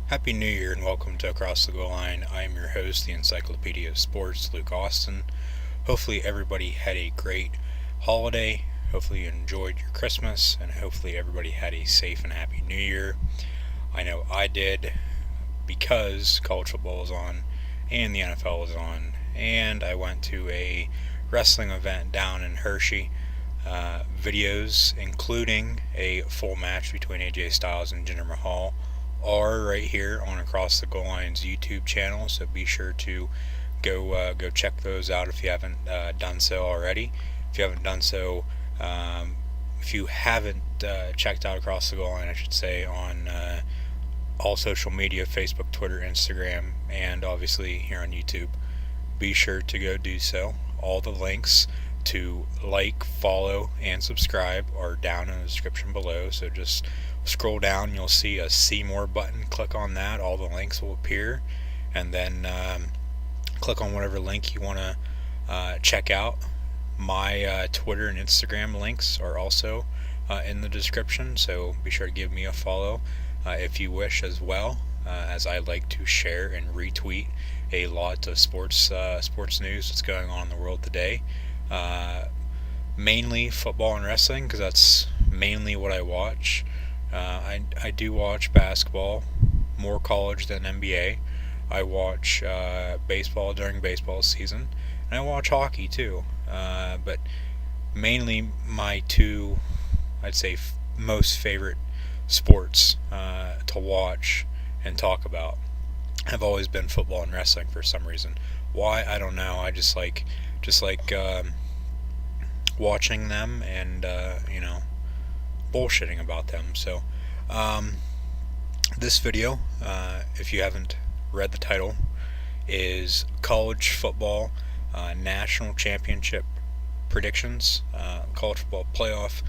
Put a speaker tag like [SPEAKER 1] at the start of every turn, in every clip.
[SPEAKER 1] Happy New Year and welcome to Across the Goal Line. I am your host, the Encyclopedia of Sports, Luke Austin. Hopefully, everybody had a great holiday. Hopefully, you enjoyed your Christmas, and hopefully, everybody had a safe and happy New Year. I know I did because college football was on and the NFL was on, and I went to a wrestling event down in Hershey. Videos, including a full match between AJ Styles and Jinder Mahal, are right here on Across the Goal Line's YouTube channel. So be sure to go check those out if you haven't done so already. If you haven't done so, if you haven't checked out Across the Goal Line, I should say, on all social media, Facebook, Twitter, Instagram, and obviously here on YouTube, be sure to go do so. All the links to like, follow, and subscribe are down in the description below. So just scroll down, you'll see a See More button. Click on that. All the links will appear. And then click on whatever link you want to check out. My Twitter and Instagram links are also in the description. So be sure to give me a follow if you wish as well, as I like to share and retweet a lot of sports news that's going on in the world today. Mainly football and wrestling, because that's mainly what I watch. I do watch basketball, more college than NBA. I watch baseball during baseball season, and I watch hockey too. But mainly my two, I'd say, most favorite sports to watch and talk about have always been football and wrestling for some reason. Why, I don't know. I just like watching them and bullshitting about them. So this video, if you haven't read the title, is college football national championship predictions. College football playoff,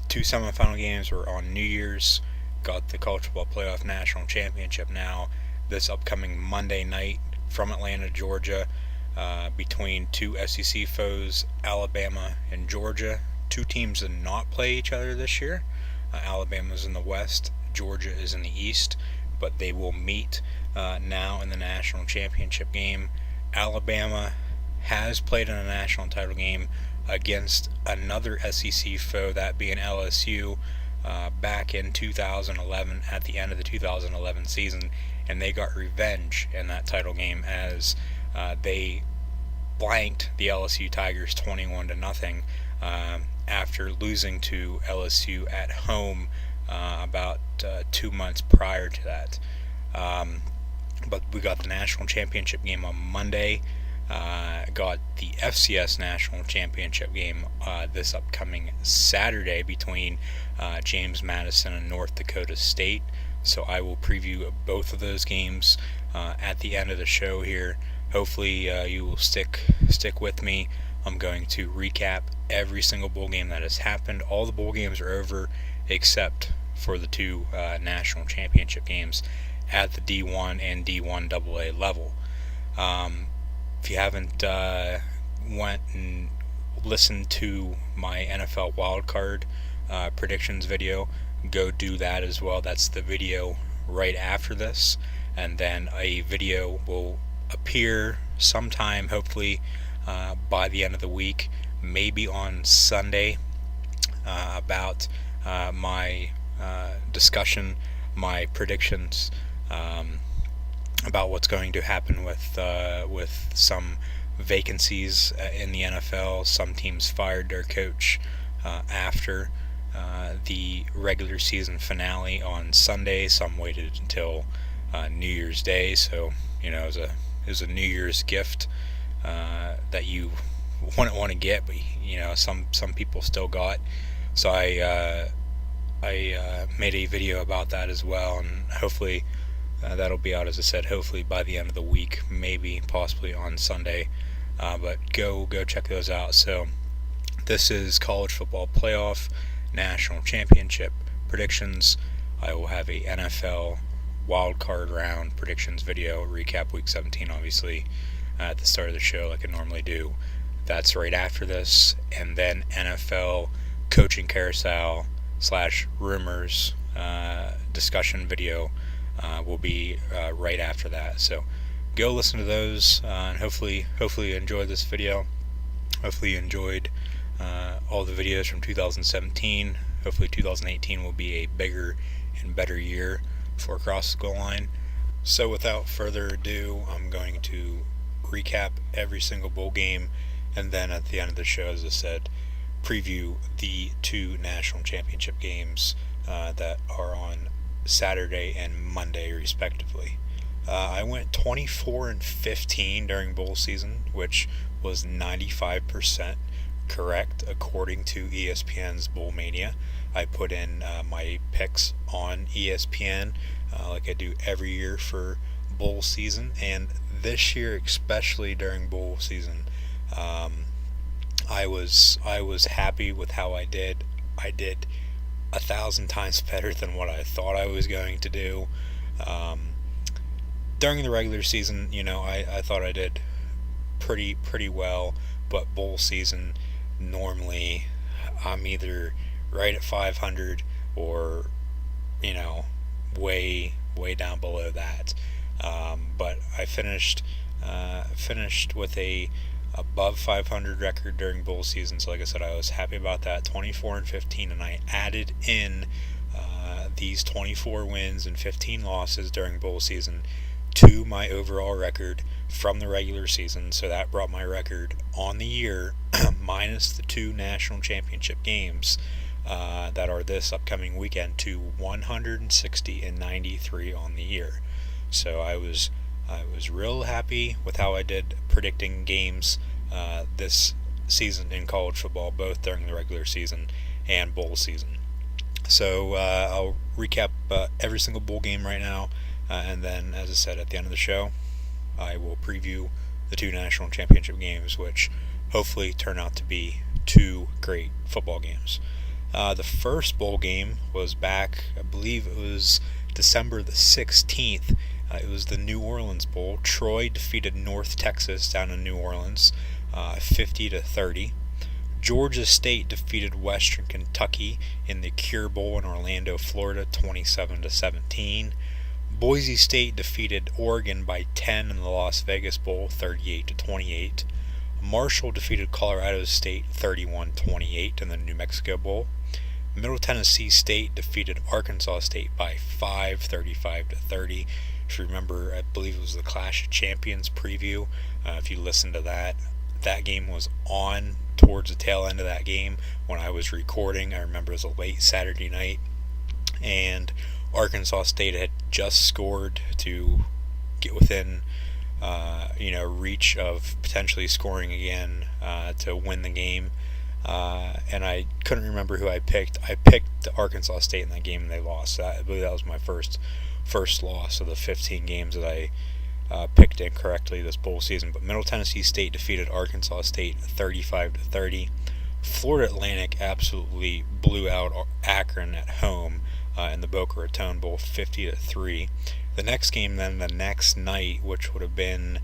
[SPEAKER 1] two semifinal games were on New Year's. Got the college football playoff national championship now this upcoming Monday night from Atlanta, Georgia, between two SEC foes, Alabama and Georgia. Two teams did not play each other this year. Alabama's in the West, Georgia is in the East, but they will meet now in the national championship game. Alabama has played in a national title game against another SEC foe, that being LSU, back in 2011 at the end of the 2011 season, and they got revenge in that title game as they blanked the LSU Tigers 21-0 after losing to LSU at home about 2 months prior to that. But we got the national championship game on Monday. Got the FCS national championship game this upcoming Saturday between James Madison and North Dakota State. So I will preview both of those games at the end of the show here. Hopefully you will stick with me. I'm going to recap every single bowl game that has happened. All the bowl games are over except for the two national championship games at the D1 and D1 AA level. If you haven't went and listened to my NFL wildcard predictions video, go do that as well. That's the video right after this, and then a video will appear sometime, hopefully by the end of the week, maybe on Sunday, about my discussion, my predictions about what's going to happen with some vacancies in the NFL. Some teams fired their coach after the regular season finale on Sunday. Some waited until New Year's Day. So it was a New Year's gift that you wouldn't want to get, but some people still got. So I made a video about that as well, and hopefully that'll be out, as I said, hopefully by the end of the week, maybe possibly on Sunday. But go check those out. So this is college football playoff national championship predictions. I will have a NFL wild card round predictions video, recap week 17 obviously at the start of the show like I normally do. That's right after this, and then NFL coaching carousel / rumors discussion video will be right after that. So go listen to those, and hopefully you enjoyed this video. Hopefully you enjoyed all the videos from 2017. Hopefully 2018 will be a bigger and better year for Across the Goal Line. So without further ado, I'm going to recap every single bowl game, and then at the end of the show, as I said, preview the 2 national championship games that are on Saturday and Monday respectively. I went 24-15 during bowl season, which was 95% correct according to ESPN's Bowl Mania. I put in my picks on ESPN like I do every year for bowl season, and this year especially during bowl season, I was happy with how I did. I did 1,000 times better than what I thought I was going to do. During the regular season, I thought I did pretty well, but bowl season, normally I'm either right at 500 or way down below that. But I finished with a above 500 record during bowl season. So like I said, I was happy about that. 24-15, and I added in these 24 wins and 15 losses during bowl season to my overall record from the regular season. So that brought my record on the year minus the 2 national championship games that are this upcoming weekend to 160-93 on the year. So I was real happy with how I did predicting games this season in college football, both during the regular season and bowl season. So I'll recap every single bowl game right now, and then, as I said, at the end of the show, I will preview the 2 national championship games, which hopefully turn out to be 2 great football games. The first bowl game was back, I believe it was December the 16th. It was the New Orleans Bowl. Troy defeated North Texas down in New Orleans 50-30. Georgia State defeated Western Kentucky in the Cure Bowl in Orlando, Florida 27-17. Boise State defeated Oregon by 10 in the Las Vegas Bowl 38-28. Marshall defeated Colorado State 31-28 in the New Mexico Bowl. Middle Tennessee State defeated Arkansas State by 5, 35-30. If you remember, I believe it was the Clash of Champions preview. If you listen to that game was on towards the tail end of that game when I was recording. I remember it was a late Saturday night, and Arkansas State had just scored to get within reach of potentially scoring again to win the game. And I couldn't remember who I picked. I picked Arkansas State in that game, and they lost. I believe that was my first loss of the 15 games that I picked incorrectly this bowl season. But Middle Tennessee State defeated Arkansas State 35-30. Florida Atlantic absolutely blew out Akron at home in the Boca Raton Bowl 50-3. The next game then, the next night, which would have been,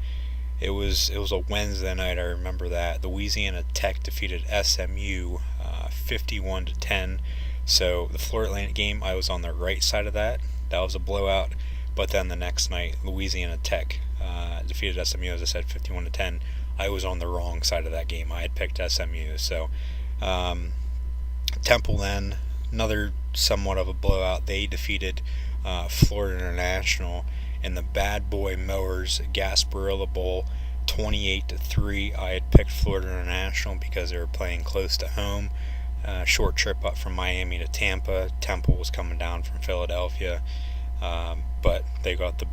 [SPEAKER 1] it was a Wednesday night, I remember that. Louisiana Tech defeated SMU 51-10. So the Florida Atlantic game, I was on the right side of that. That was a blowout. But then the next night, Louisiana Tech defeated SMU, as I said, 51-10. I was on the wrong side of that game. I had picked SMU. So Temple then, another somewhat of a blowout. They defeated Florida International in the Bad Boy Mowers Gasparilla Bowl 28-3. I had picked Florida International because they were playing close to home. Short trip up from Miami to Tampa. Temple was coming down from Philadelphia, but they got the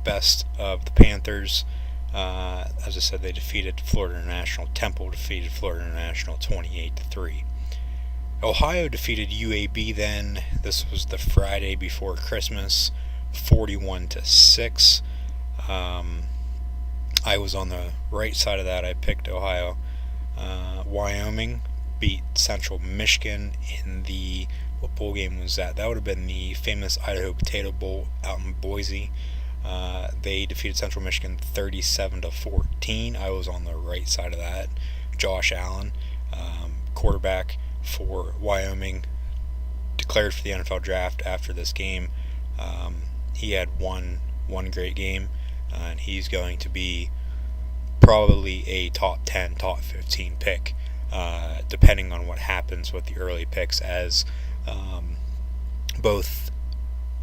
[SPEAKER 1] best of the Panthers. As I said, they defeated Florida International. Temple defeated Florida International 28-3. Ohio defeated UAB then. This was the Friday before Christmas, 41-6. I was on the right side of that. I picked Ohio. Wyoming beat Central Michigan in the, what bowl game was that? That would have been the famous Idaho Potato Bowl out in Boise. They defeated Central Michigan 37-14. I was on the right side of that. Josh Allen, quarterback for Wyoming, declared for the NFL draft after this game. he had one great game, and he's going to be probably a top 10, top 15 pick, depending on what happens with the early picks, as both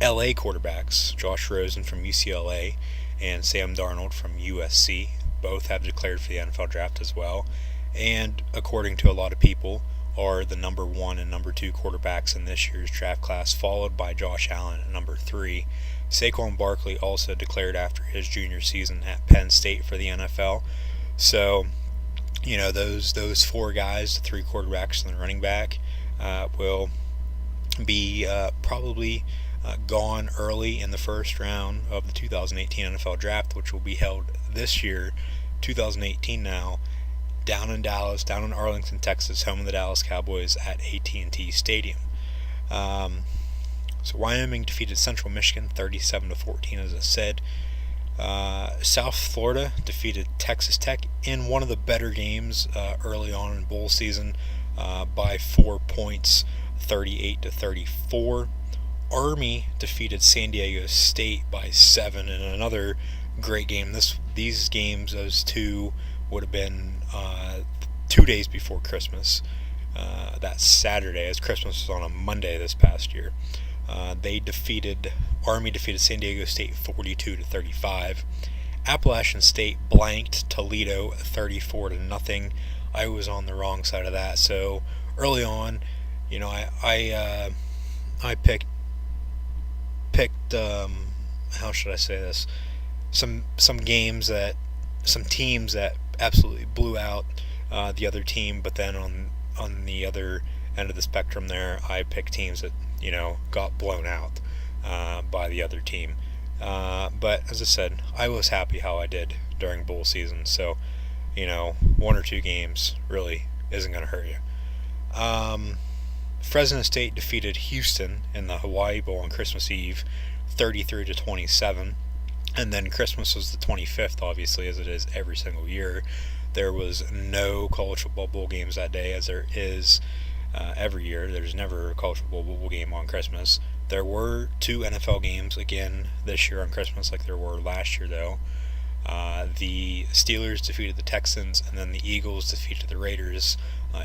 [SPEAKER 1] LA quarterbacks, Josh Rosen from UCLA and Sam Darnold from USC, both have declared for the NFL draft as well, and according to a lot of people, are the number 1 and number 2 quarterbacks in this year's draft class, followed by Josh Allen at number 3. Saquon Barkley also declared after his junior season at Penn State for the NFL. So, those 4 guys, the 3 quarterbacks and the running back, will be probably gone early in the first round of the 2018 NFL Draft, which will be held this year, 2018 now, down in Dallas, down in Arlington, Texas, home of the Dallas Cowboys at AT&T Stadium. So Wyoming defeated Central Michigan 37-14, as I said. South Florida defeated Texas Tech in one of the better games early on in bowl season by 4 points, 38-34. Army defeated San Diego State by 7 in another great game. These games, those two, would have been 2 days before Christmas. That Saturday, as Christmas was on a Monday this past year. Army defeated San Diego State 42-35. Appalachian State blanked Toledo 34-0. I was on the wrong side of that. So early on, I picked how should I say this? Some teams that absolutely blew out the other team, but then on the other end of the spectrum there, I picked teams that got blown out by the other team. But as I said, I was happy how I did during bowl season. So 1 or 2 games really isn't going to hurt you. Fresno State defeated Houston in the Hawaii Bowl on Christmas Eve, 33-27. And then Christmas was the 25th, obviously, as it is every single year. There was no college football bowl games that day, as there is every year. There's never a college football bowl game on Christmas. There were 2 NFL games again this year on Christmas, like there were last year, though. The Steelers defeated the Texans, and then the Eagles defeated the Raiders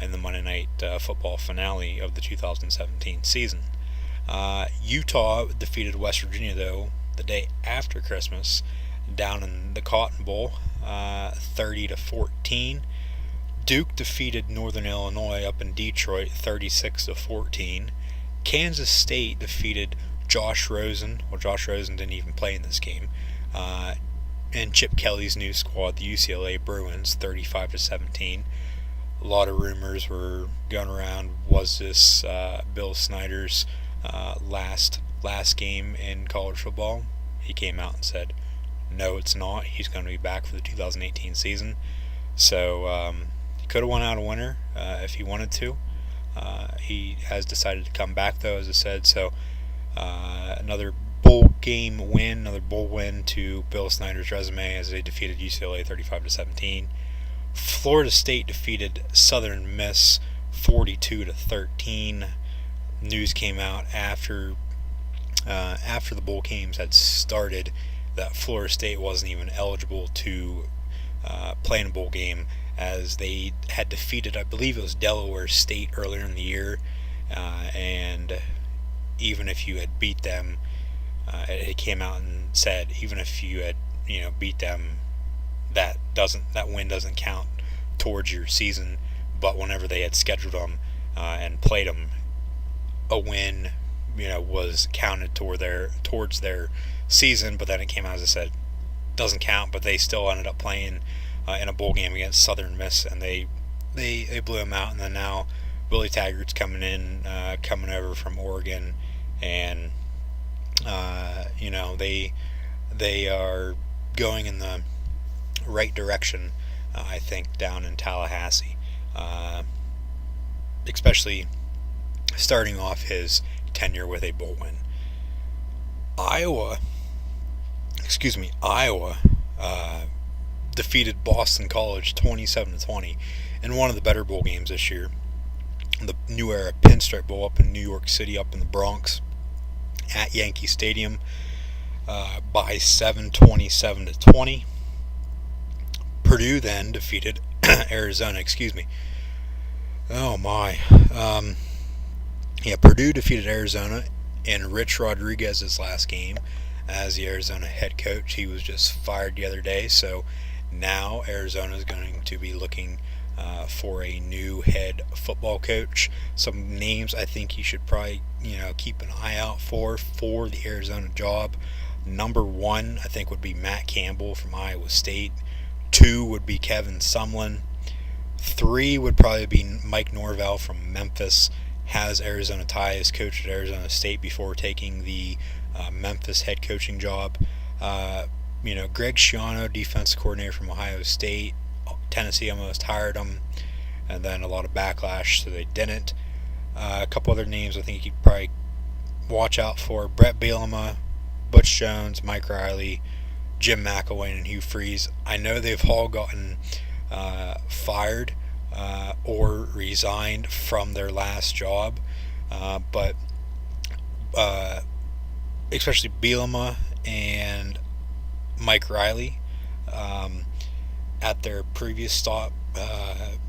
[SPEAKER 1] in the Monday Night Football finale of the 2017 season. Utah defeated West Virginia, though, the day after Christmas, down in the Cotton Bowl, 30-14. Duke defeated Northern Illinois up in Detroit, 36-14. Kansas State defeated Josh Rosen. Well, Josh Rosen didn't even play in this game. And Chip Kelly's new squad, the UCLA Bruins, 35-17. A lot of rumors were going around. Was this Bill Snyder's last game in college football? He came out and said, no, it's not. He's going to be back for the 2018 season. So he could have won out a winner if he wanted to. He has decided to come back, though, as I said. So another bowl win to Bill Snyder's resume, as they defeated UCLA 35-17. Florida State defeated Southern Miss 42-13. News came out after the bowl games had started that Florida State wasn't even eligible to play in a bowl game, as they had defeated, I believe it was Delaware State earlier in the year, and even if you had beat them, it came out and said even if you had beat them, that win doesn't count towards your season. But whenever they had scheduled them and played them, a win was counted towards their season. But then it came out, as I said, doesn't count. But they still ended up playing in a bowl game against Southern Miss, and they blew them out. And then now Willie Taggart's coming over from Oregon, and they are going in the right direction, I think, down in Tallahassee, especially starting off his tenure with a bowl win. Iowa defeated Boston College 27-20 in one of the better bowl games this year, the New Era Pinstripe Bowl up in New York City, up in the Bronx, at Yankee Stadium. by 7, 27-20. Purdue then defeated Arizona. Excuse me. Oh my. Purdue defeated Arizona in Rich Rodriguez's last game as the Arizona head coach. He was just fired the other day, so now Arizona is going to be looking for a new head football coach. Some names I think you should probably keep an eye out for the Arizona job. Number 1 I think would be Matt Campbell from Iowa State. 2 would be Kevin Sumlin. 3 would probably be Mike Norvell from Memphis. Has Arizona ties, coached at Arizona State before taking the Memphis head coaching job. Greg Schiano, defense coordinator from Ohio State. Tennessee almost hired him, and then a lot of backlash, so they didn't. A couple other names I think you could probably watch out for: Brett Bielema, Butch Jones, Mike Riley, Jim McElwain, and Hugh Freeze. I know they've all gotten fired or resigned from their last job, but especially Bielema and Mike Riley at their previous stop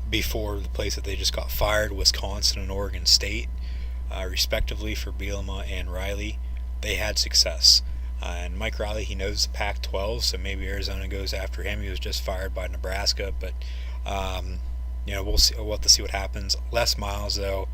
[SPEAKER 1] before the place that they just got fired, Wisconsin and Oregon State, respectively, for Bielema and Riley, they had success. And Mike Riley, he knows the Pac-12, so maybe Arizona goes after him. He was just fired by Nebraska, but we'll see. We'll have to see what happens. Les Miles, though,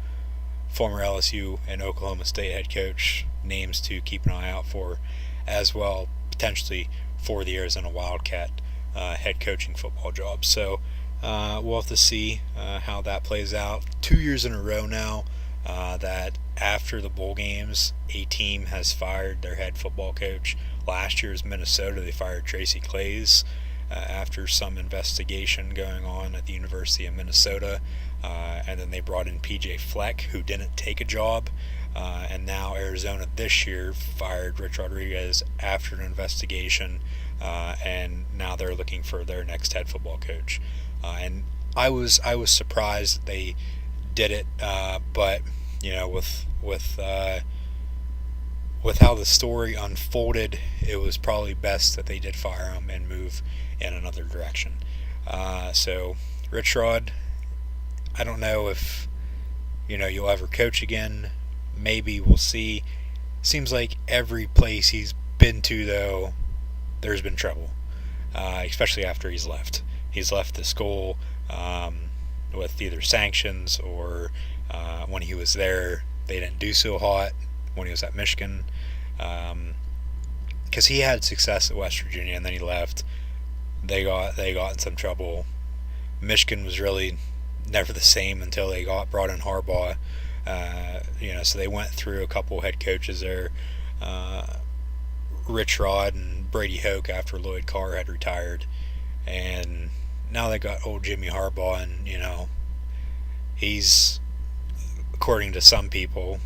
[SPEAKER 1] former LSU and Oklahoma State head coach, names to keep an eye out for as well, potentially for the Arizona Wildcat head coaching football job. So we'll have to see how that plays out. 2 years in a row now that after the bowl games, a team has fired their head football coach. Last year's Minnesota, they fired Tracy Claeys after some investigation going on at the University of Minnesota, and then they brought in PJ Fleck, who didn't take a job, and now Arizona this year fired Rich Rodriguez after an investigation, and now they're looking for their next head football coach. And I was surprised that they did it, but with how the story unfolded, it was probably best that they did fire him and move in another direction. So Rich Rod, I don't know if you'll ever coach again. Maybe, we'll see. Seems like every place he's been to, though, there's been trouble, especially after he's left. He's left the school with either sanctions or when he was there, they didn't do so hot when he was at Michigan, because he had success at West Virginia and then he left. They got in some trouble. Michigan was really never the same until they brought in Harbaugh. So they went through a couple head coaches there, Rich Rod and Brady Hoke after Lloyd Carr had retired, and now they got old Jimmy Harbaugh, and he's, according to some people,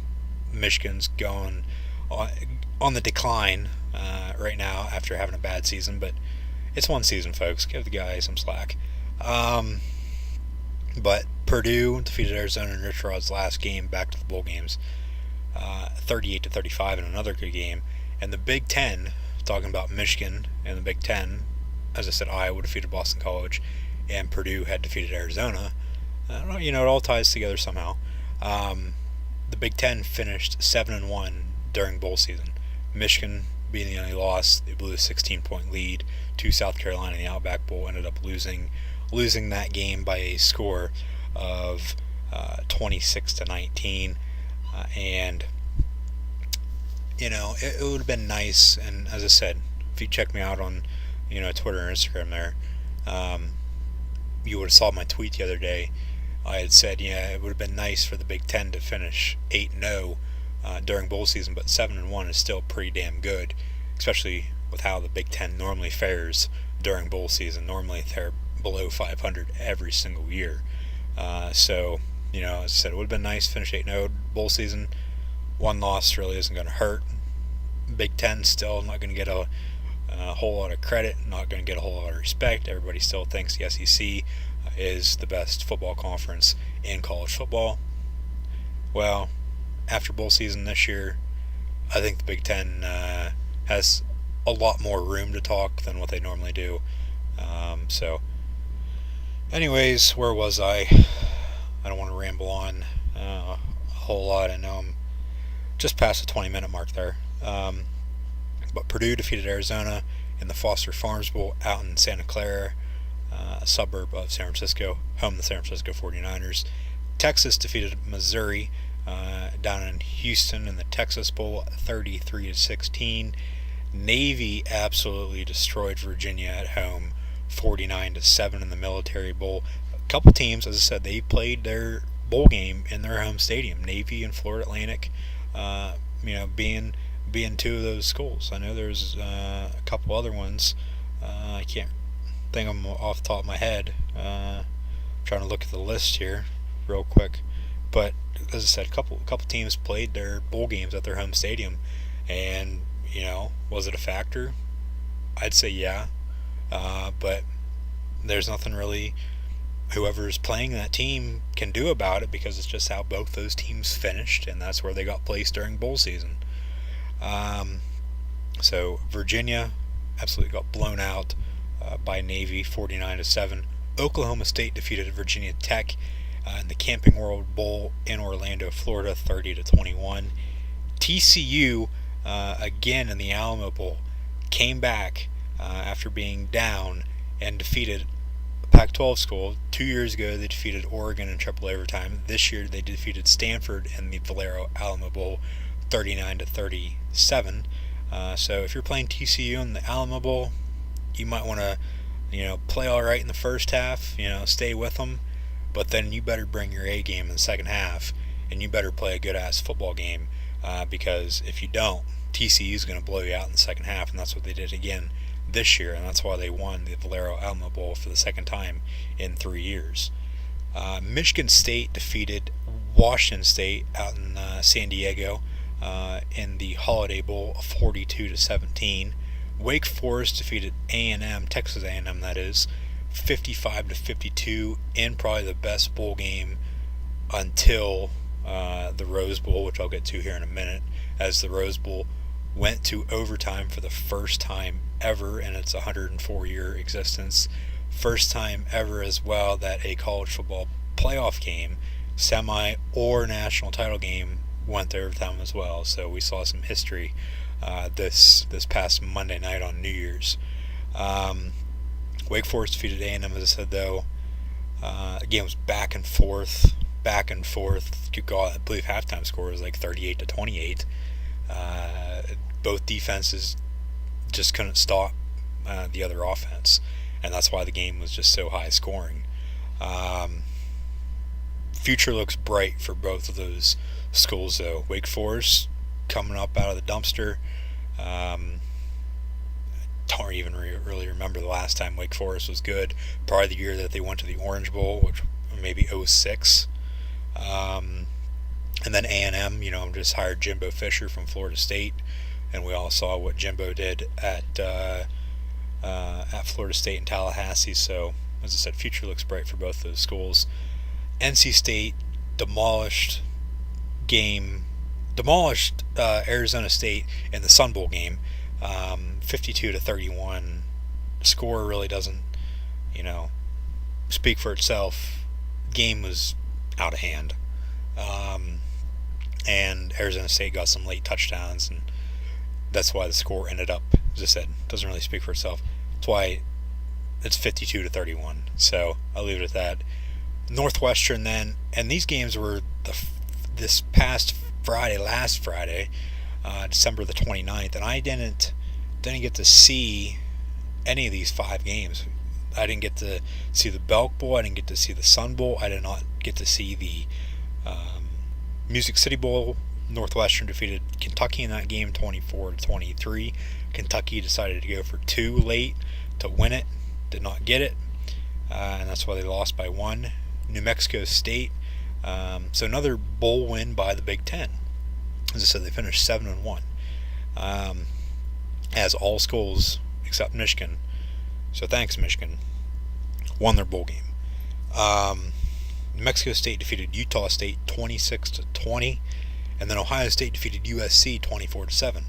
[SPEAKER 1] Michigan's going on the decline right now after having a bad season, but it's one season, folks. Give the guy some slack. But Purdue defeated Arizona in Rich Rod's last game, back to the bowl games, 38-35 in another good game. And the Big Ten, talking about Michigan and the Big Ten, as I said, Iowa defeated Boston College, and Purdue had defeated Arizona. I don't know, it all ties together somehow. The Big Ten finished 7-1 during bowl season. Michigan being the only loss, they blew a 16-point lead to South Carolina in the Outback Bowl, ended up losing that game by a score of 26-19, and it would have been nice. And as I said, if you check me out on Twitter and Instagram there, you would have saw my tweet the other day. I had said, it would have been nice for the Big Ten to finish 8-0 during bowl season, but 7-1 is still pretty damn good, especially with how the Big Ten normally fares during bowl season. Normally they're below 500 every single year. So, as I said, it would have been nice to finish 8-0 bowl season. One loss really isn't going to hurt. Big Ten still not going to get a whole lot of credit, not going to get a whole lot of respect. Everybody still thinks the SEC is the best football conference in college football. Well, after bowl season this year, I think the Big Ten has a lot more room to talk than what they normally do. So, anyways, where was I? I don't want to ramble on a whole lot. I know I'm just past the 20-minute mark there. But Purdue defeated Arizona in the Foster Farms Bowl out in Santa Clara, a suburb of San Francisco, home of the San Francisco 49ers. Texas defeated Missouri down in Houston in the Texas Bowl 33-16. Navy absolutely destroyed Virginia at home 49-7 in the Military Bowl. A couple teams, as I said, they played their bowl game in their home stadium. Navy and Florida Atlantic, being two of those schools. I know there's a couple other ones. I can't think of them off the top of my head. Trying to look at the list here real quick. But as I said, a couple teams played their bowl games at their home stadium, and was it a factor? I'd say yeah, but there's nothing really whoever's playing that team can do about it, because it's just how both those teams finished, and that's where they got placed during bowl season. So Virginia absolutely got blown out by Navy 49-7. Oklahoma State defeated Virginia Tech in the Camping World Bowl in Orlando, Florida, 30-21. TCU again in the Alamo Bowl came back after being down and defeated a Pac-12 school. 2 years ago they defeated Oregon in triple overtime. This year they defeated Stanford in the Valero Alamo Bowl 39-37. So if you're playing TCU in the Alamo Bowl, you might want to play all right in the first half, stay with them, but then you better bring your A game in the second half, and you better play a good-ass football game, because if you don't, TCU is going to blow you out in the second half, and that's what they did again this year, and that's why they won the Valero Alamo Bowl for the second time in 3 years. Michigan State defeated Washington State out in San Diego in the Holiday Bowl, 42-17. Wake Forest defeated A&M, Texas A&M that is, 55-52 in probably the best bowl game until the Rose Bowl, which I'll get to here in a minute, as the Rose Bowl went to overtime for the first time ever in its 104-year existence. First time ever as well that a college football playoff game, semi or national title game, went to overtime as well. So we saw some history this past Monday night on New Year's. Wake Forest defeated A&M, as I said, though. The game was back and forth. I believe halftime score was like 38-28. Both defenses just couldn't stop the other offense, and that's why the game was just so high scoring. Future looks bright for both of those schools, though. Wake Forest coming up out of the dumpster. Don't even really remember the last time Wake Forest was good. Probably the year that they went to the Orange Bowl, which maybe 06. And then A&M, just hired Jimbo Fisher from Florida State, and we all saw what Jimbo did at Florida State and Tallahassee. So, as I said, future looks bright for both those schools. NC State demolished Arizona State in the Sun Bowl game, 52-31. Score really doesn't, speak for itself. Game was out of hand, and Arizona State got some late touchdowns, and that's why the score ended up, as I said, doesn't really speak for itself. That's why it's 52-31. So I'll leave it at that. Northwestern then, and these games were this past Friday, last Friday, December the 29th, and I didn't get to see any of these 5 games. I didn't get to see the Belk Bowl. I didn't get to see the Sun Bowl. I did not get to see the Music City Bowl. Northwestern defeated Kentucky in that game 24-23. Kentucky decided to go for 2 late to win it. Did not get it. And that's why they lost by 1. New Mexico State. So another bowl win by the Big Ten. As I said, they finished 7-1. As all schools except Michigan, so thanks Michigan, won their bowl game. New Mexico State defeated Utah State 26-20, and then Ohio State defeated USC 24-7.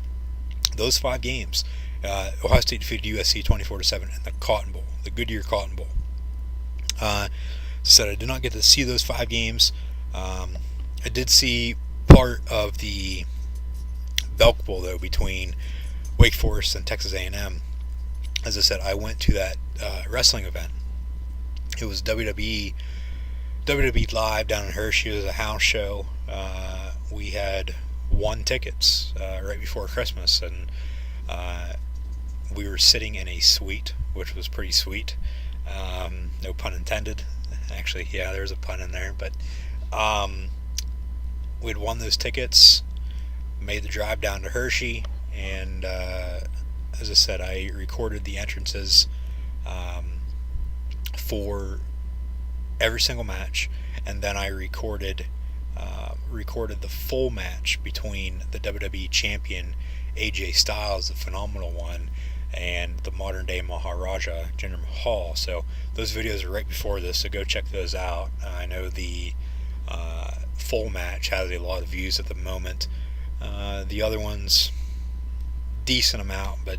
[SPEAKER 1] Those 5 games, Ohio State defeated USC 24-7 in the Cotton Bowl, the Goodyear Cotton Bowl. So I did not get to see those 5 games. I did see part of the Belk Bowl though between Wake Forest and Texas A&M. As I said, I went to that wrestling event. It was WWE Live down in Hershey. It was a house show. We had 1 tickets right before Christmas, and we were sitting in a suite, which was pretty sweet. No pun intended. Actually, yeah, there's a pun in there, but we'd won those tickets, made the drive down to Hershey, and as I said, I recorded the entrances for every single match, and then I recorded the full match between the WWE Champion AJ Styles, the Phenomenal One, and the modern day Maharaja, Jinder Mahal. So those videos are right before this, so go check those out. I know the full match has a lot of views at the moment. The other ones, decent amount, but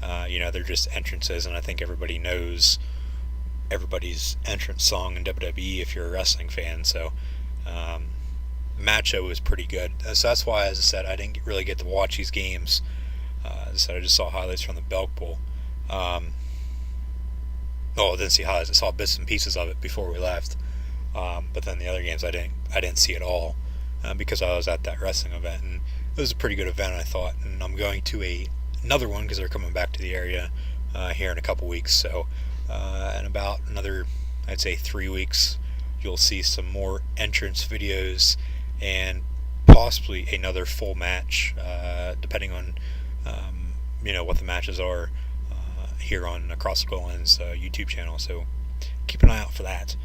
[SPEAKER 1] they're just entrances, and I think everybody knows everybody's entrance song in WWE if you're a wrestling fan. So match show was pretty good. So that's why, as I said, I didn't really get to watch these games. As I said, I just saw highlights from the Belk Bowl. I didn't see highlights. I saw bits and pieces of it before we left. But then the other games I didn't see at all because I was at that wrestling event, and it was a pretty good event, I thought. And I'm going to another one because they're coming back to the area here in a couple weeks. So in about another, I'd say 3 weeks, you'll see some more entrance videos and possibly another full match, depending on what the matches are here on Across the Goal Line's YouTube channel. So keep an eye out for that.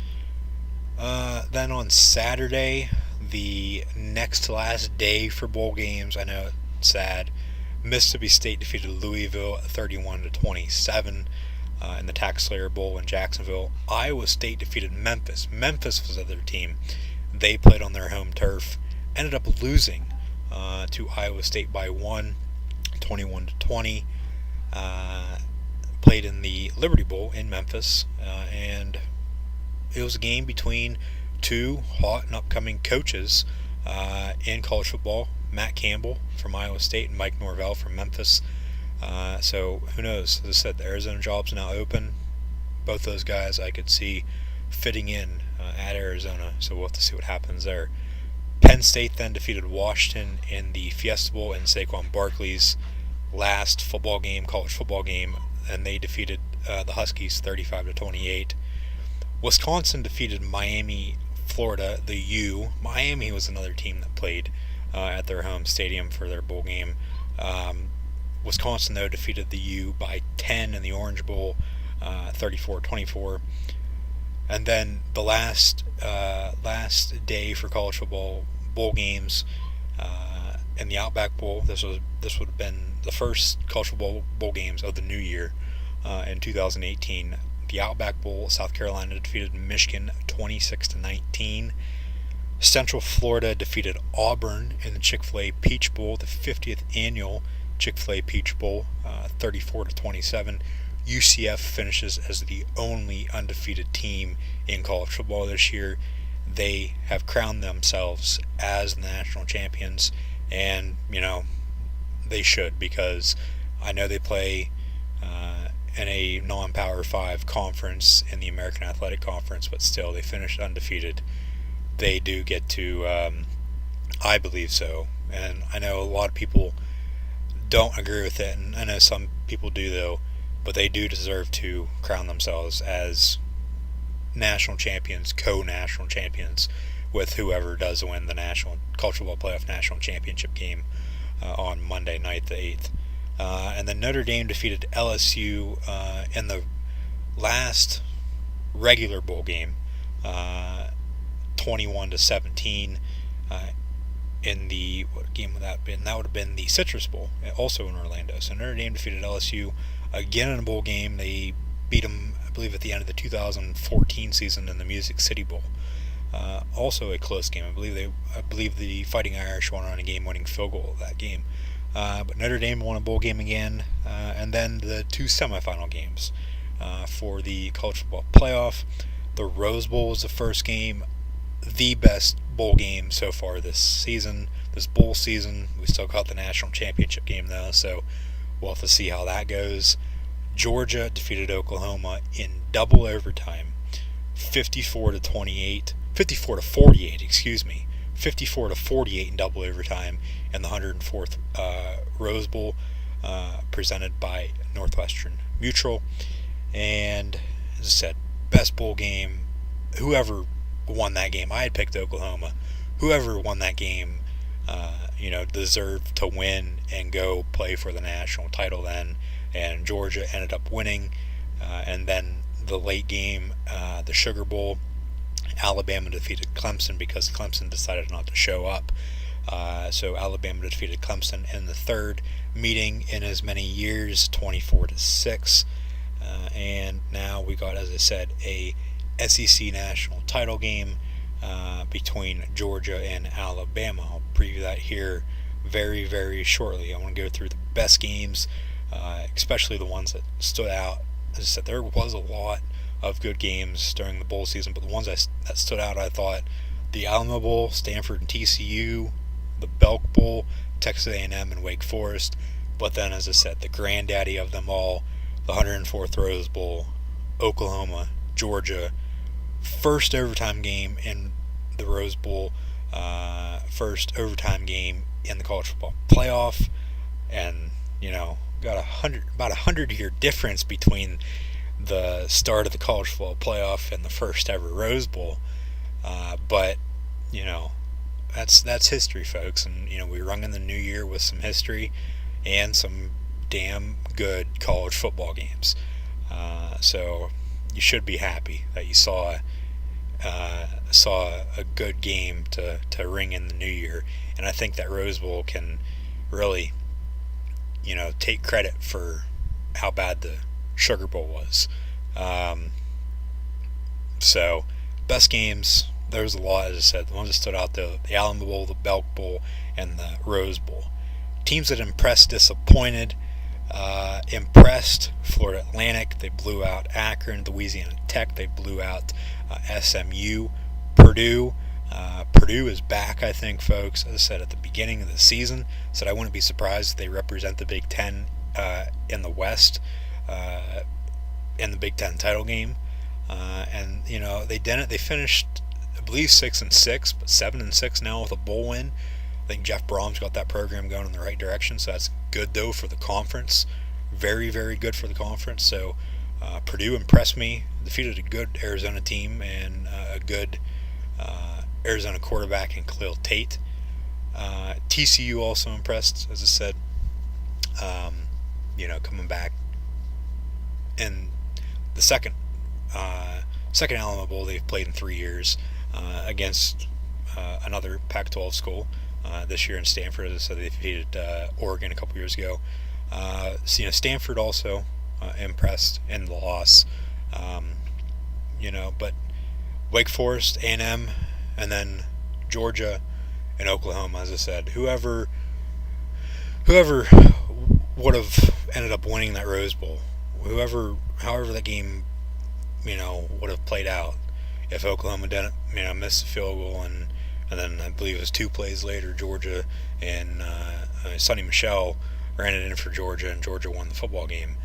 [SPEAKER 1] Then on Saturday, the next to last day for bowl games, I know it's sad, Mississippi State defeated Louisville 31-27 in the Tax Slayer Bowl in Jacksonville. Iowa State defeated Memphis. Memphis was the other team. They played on their home turf, ended up losing to Iowa State by 1, 21-20. Played in the Liberty Bowl in Memphis, and it was a game between 2 hot and upcoming coaches in college football, Matt Campbell from Iowa State and Mike Norvell from Memphis. So who knows? As I said, the Arizona job's now open. Both those guys I could see fitting in at Arizona, so we'll have to see what happens there. Penn State then defeated Washington in the Fiesta Bowl in Saquon Barkley's last college football game, and they defeated the Huskies 35-28. Wisconsin defeated Miami, Florida, the U. Miami was another team that played at their home stadium for their bowl game. Wisconsin, though, defeated the U by 10 in the Orange Bowl, 34-24. And then the last day for college football bowl games in the Outback Bowl. This would have been the first college football bowl games of the new year in 2018. The Outback Bowl, South Carolina defeated Michigan 26-19. Central Florida defeated Auburn in the Chick-fil-A Peach Bowl, the 50th annual Chick-fil-A Peach Bowl, 34-27. UCF finishes as the only undefeated team in college football this year. They have crowned themselves as the national champions, and they should, because I know they play in a non-Power 5 conference in the American Athletic Conference, but still they finished undefeated. They do get to, I believe so, and I know a lot of people don't agree with it, and I know some people do though, but they do deserve to crown themselves as national champions, co-national champions with whoever does win the National College Football Playoff National Championship game on Monday night, the 8th. And then Notre Dame defeated LSU in the last regular bowl game, 21-17. In the, what game would that have been? That would have been the Citrus Bowl, also in Orlando. So Notre Dame defeated LSU again in a bowl game. They beat them, I believe, at the end of the 2014 season in the Music City Bowl. Also a close game. I believe the Fighting Irish won on a game-winning field goal of that game. But Notre Dame won a bowl game again, and then the two semifinal games for the college football playoff. The Rose Bowl was the first game, the best bowl game so far this season, this bowl season. We still got the national championship game though, so we'll have to see how that goes. Georgia defeated Oklahoma in double overtime, 54 to 48, excuse me. 54 to 48 in double overtime in the 104th Rose Bowl, presented by Northwestern Mutual. And as I said, best bowl game. Whoever won that game, I had picked Oklahoma. Whoever won that game, deserved to win and go play for the national title then. And Georgia ended up winning. And then the late game, the Sugar Bowl, Alabama defeated Clemson because Clemson decided not to show up. So Alabama defeated Clemson in the third meeting in as many years, 24 to 6. And now we got, as I said, a SEC national title game between Georgia and Alabama. I'll preview that here very, very shortly. I want to go through the best games, especially the ones that stood out. As I said, there was a lot of good games during the bowl season, but the ones that stood out, I thought, the Alamo Bowl, Stanford and TCU, the Belk Bowl, Texas A&M and Wake Forest, but then, as I said, the granddaddy of them all, the 104th Rose Bowl, Oklahoma, Georgia, first overtime game in the Rose Bowl, first overtime game in the college football playoff, and got about 100-year difference between the start of the college football playoff and the first ever Rose Bowl. But that's history, folks, and we rung in the new year with some history and some damn good college football games. So you should be happy that you saw a good game to ring in the new year, and I think that Rose Bowl can really take credit for how bad the Sugar Bowl was. So best games, there's a lot, as I said. The ones that stood out, the Alamo Bowl, the Belk Bowl, and the Rose Bowl. Teams that impressed, disappointed. Impressed, Florida Atlantic, they blew out Akron. Louisiana Tech, they blew out SMU. Purdue is back, I think, folks. As I said at the beginning of the season, said I wouldn't be surprised if they represent the Big Ten in the West in the Big Ten title game. And they didn't. They finished, I believe, 6-6, but 7-6 now with a bowl win. I think Jeff Brom's got that program going in the right direction, so that's good though for the conference. Very, very good for the conference. So Purdue impressed me. Defeated a good Arizona team and a good Arizona quarterback in Khalil Tate. TCU also impressed, as I said. Coming back in the second Alamo Bowl they've played in 3 years against another Pac-12 school. This year in Stanford, as I said, they defeated Oregon a couple years ago. Stanford also impressed in the loss. But Wake Forest, A&M, and then Georgia and Oklahoma, as I said, whoever would have ended up winning that Rose Bowl, however that game, would have played out, if Oklahoma didn't, miss the field goal, and then I believe it was 2 plays later, Georgia and Sonny Michel ran it in for Georgia, and Georgia won the football game.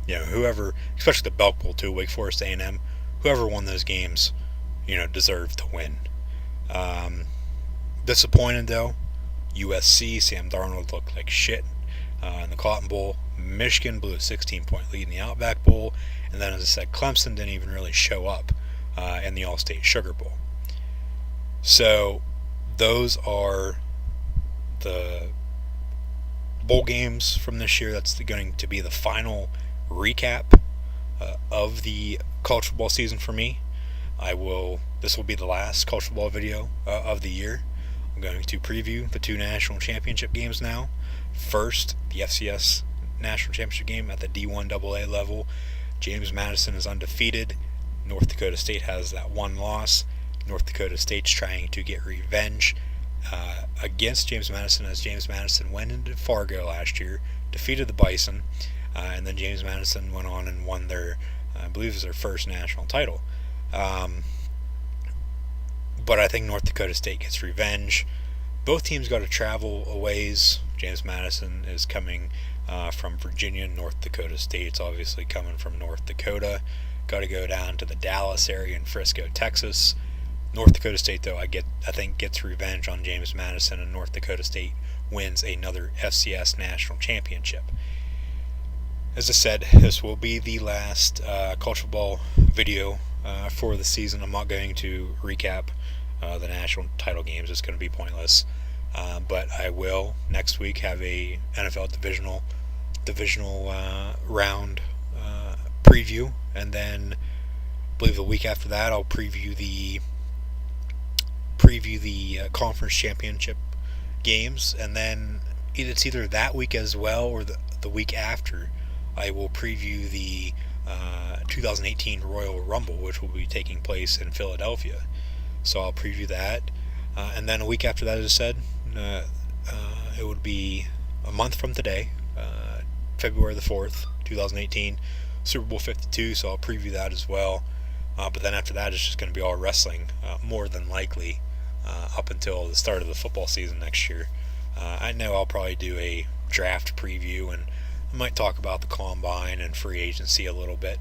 [SPEAKER 1] Whoever, especially the Belk Bowl too, Wake Forest, A&M, whoever won those games, deserved to win. Disappointed though, USC, Sam Darnold looked like shit in the Cotton Bowl. Michigan blew a 16-point lead in the Outback Bowl, and then, as I said, Clemson didn't even really show up in the All-State Sugar Bowl. So those are the bowl games from this year. That's going to be the final recap of the college football season for me. This will be the last college football video of the year. I'm going to preview the 2 national championship games now. First, the FCS national championship game at the D1 AA level. James Madison is undefeated. North Dakota State has that 1 loss. North Dakota State's trying to get revenge against James Madison, as James Madison went into Fargo last year, defeated the Bison, and then James Madison went on and won their, I believe it was their first national title. But I think North Dakota State gets revenge. Both teams got to travel a ways. James Madison is coming from Virginia. North Dakota State's obviously coming from North Dakota. Got to go down to the Dallas area in Frisco, Texas. North Dakota State, though, I think gets revenge on James Madison, and North Dakota State wins another FCS national championship. As I said, this will be the last college football video for the season. I'm not going to recap the national title games. It's going to be pointless. But I will next week have a NFL divisional round preview, and then I believe the week after that I'll preview the conference championship games, and then it's either that week as well or the week after I will preview the 2018 Royal Rumble, which will be taking place in Philadelphia. So I'll preview that, and then a week after that, as I said, it would be a month from today, February the 4th, 2018, Super Bowl 52, so I'll preview that as well. But then after that, it's just going to be all wrestling, more than likely, up until the start of the football season next year. I know I'll probably do a draft preview, and I might talk about the combine and free agency a little bit.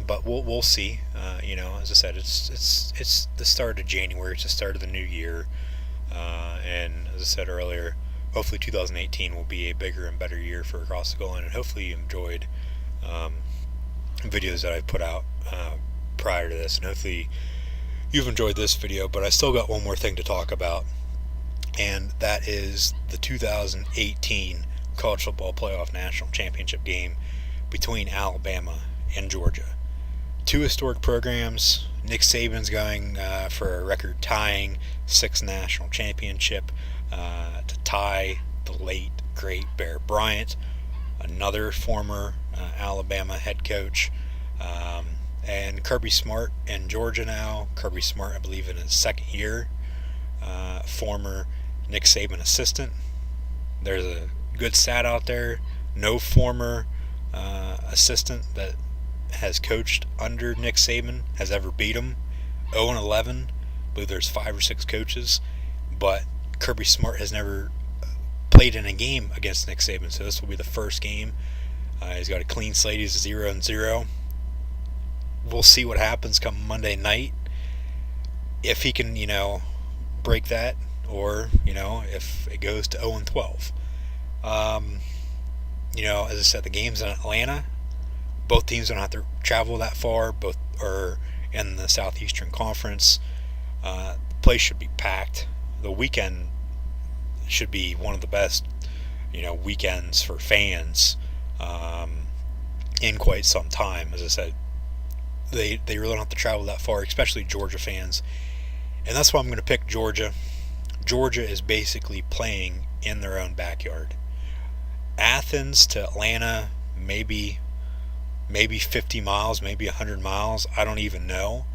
[SPEAKER 1] But we'll see. As I said, it's the start of January. It's the start of the new year. And as I said earlier, hopefully 2018 will be a bigger and better year for Across the Goal Line, and hopefully you enjoyed videos that I've put out prior to this, and hopefully you've enjoyed this video. But I still got one more thing to talk about, and that is the 2018 College Football Playoff National Championship game between Alabama and Georgia. Two historic programs. Nick Saban's going for a record-tying 6th national championship to tie the late, great Bear Bryant, another former Alabama head coach, and Kirby Smart in Georgia now. Kirby Smart, I believe, in his second year, former Nick Saban assistant. There's a good stat out there. No former assistant that has coached under Nick Saban has ever beat him. 0-11. I believe there's 5 or 6 coaches, but Kirby Smart has never played in a game against Nick Saban, so this will be the first game. He's got a clean slate. He's 0-0. We'll see what happens come Monday night. If he can, break that, or, if it goes to 0-12. As I said, the game's in Atlanta. Both teams don't have to travel that far. Both are in the Southeastern Conference. The place should be packed. The weekend should be one of the best, weekends for fans in quite some time. As I said, they really don't have to travel that far, especially Georgia fans. And that's why I'm going to pick Georgia. Georgia is basically playing in their own backyard. Athens to Atlanta, maybe 50 miles, maybe 100 miles. I don't even know.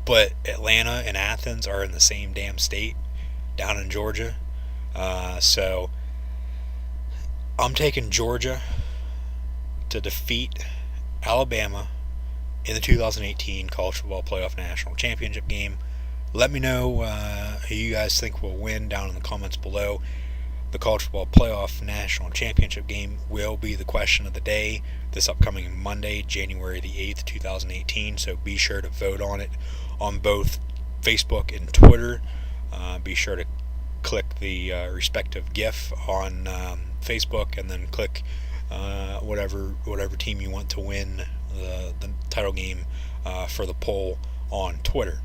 [SPEAKER 1] But Atlanta and Athens are in the same damn state down in Georgia. So I'm taking Georgia to defeat Alabama in the 2018 College Football Playoff National Championship game. Let me know who you guys think will win down in the comments below. The College Football Playoff National Championship game will be the question of the day this upcoming Monday, January the 8th, 2018. So be sure to vote on it on both Facebook and Twitter. Be sure to click the respective GIF on Facebook, and then click whatever team you want to win the title game for the poll on Twitter.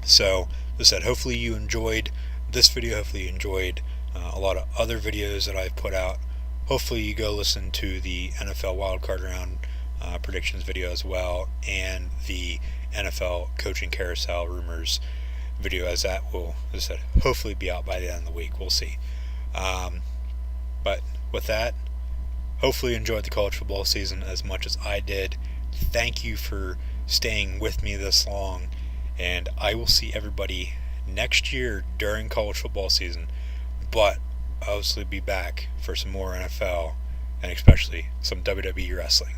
[SPEAKER 1] So, as I said, hopefully you enjoyed this video. Hopefully you enjoyed a lot of other videos that I've put out. Hopefully you go listen to the NFL Wildcard Round predictions video as well, and the NFL Coaching Carousel Rumors video, as that will, as I said, hopefully be out by the end of the week. We'll see. But with that, hopefully you enjoyed the college football season as much as I did. Thank you for staying with me this long, and I will see everybody next year during college football season, but obviously be back for some more NFL and especially some WWE wrestling.